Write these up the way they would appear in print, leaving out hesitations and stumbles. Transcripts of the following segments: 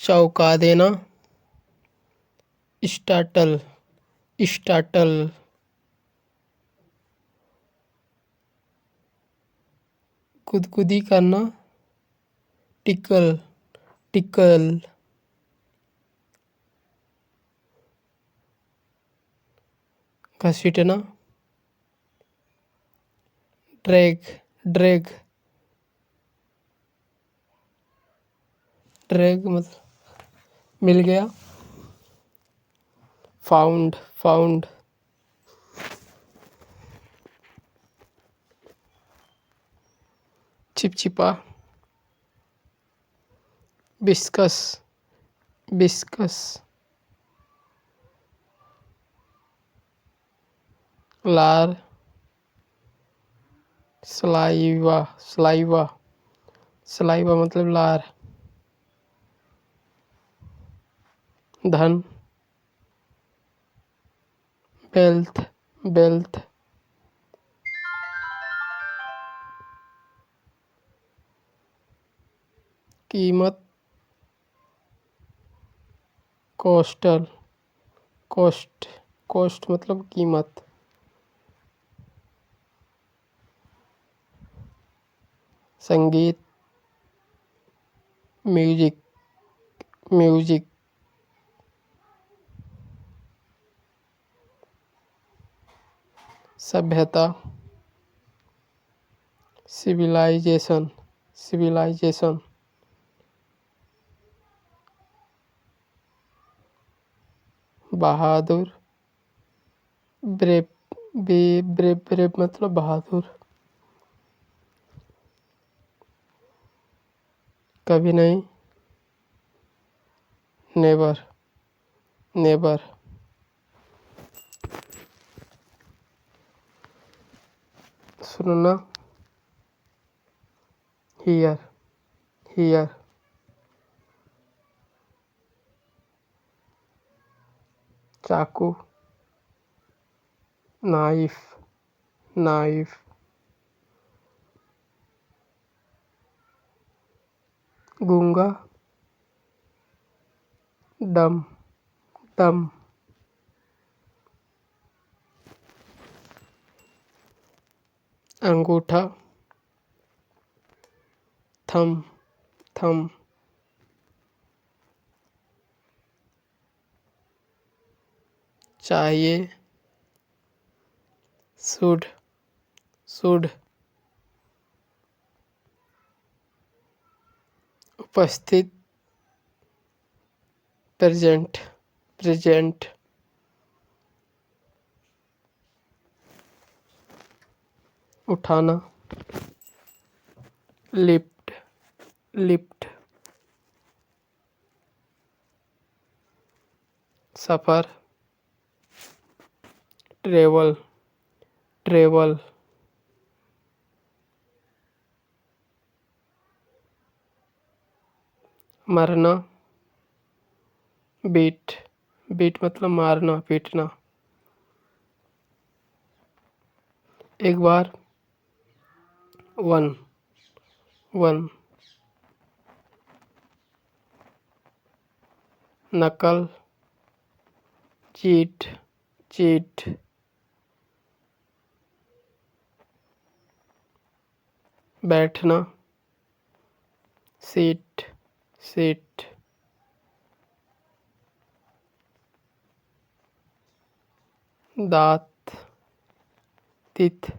चौंका देना, startle, startle. गुदगुदी करना, टिकल, टिकल। घसीटना, ड्रैग, ड्रैग, ड्रैग मतलब मिल गया। Found, found. चिपचिपा, बिस्कस, बिस्कस। लार, सलाइवा, सलाइवा, सलाइवा मतलब लार। धन, वेल्थ, वेल्थ। कीमत, कॉस्टल, कॉस्ट, कॉस्ट मतलब कीमत। संगीत, म्यूजिक, म्यूजिक। सभ्यता, सिविलाइजेशन, सिविलाइजेशन। बहादुर, ब्रेव, ब्रेव, ब्रेव मतलब बहादुर। कभी नहीं, नेवर, नेवर। सुनना, हियर, हियर। चाकू, नाइफ, नाइफ। गूंगा, डम, डम। अंगूठा, थम, थम। चाहिए, शुड, शुड। उपस्थित, प्रेजेंट, प्रेजेंट। उठाना, लिफ्ट, लिफ्ट। सफर, ट्रेवल, ट्रेवल। मरना, बीट, बीट मतलब मारना, पीटना। एक बार, वन, वन। नकल, चीट, चीट। बैठना, सीट, सीट। दांत, तिथ,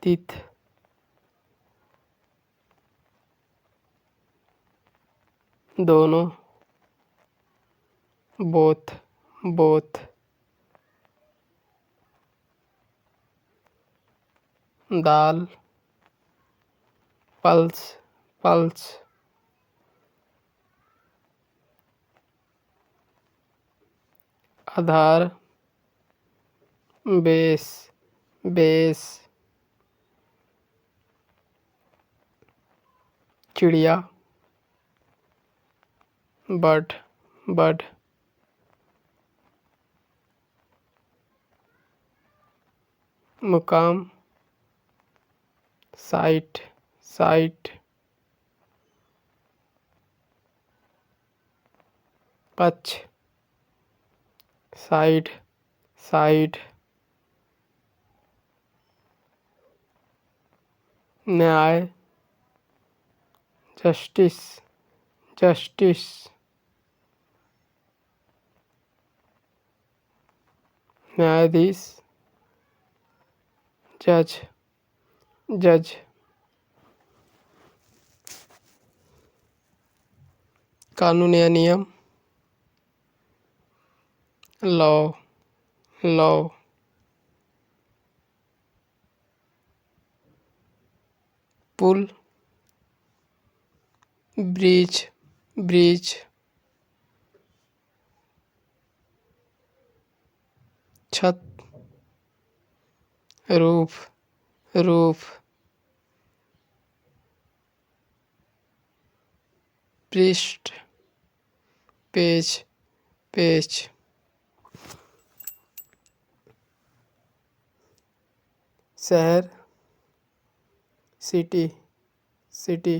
तिथ। दोनों, बोथ, बोथ। दाल, पल्स, पल्स। आधार, बेस, बेस। चिड़िया, बर्ड, बर्ड। मुकाम, साइट, साइट। पक्ष, साइड, साइड, न्याय, जस्टिस, जस्टिस, न्यायाधीश, जज, जज, कानून या नियम, लॉ, लॉ, पुल, ब्रिज, ब्रिज, छत, रूफ, रूफ, पृष्ठ, पेज, पेज, शहर, सिटी, सिटी,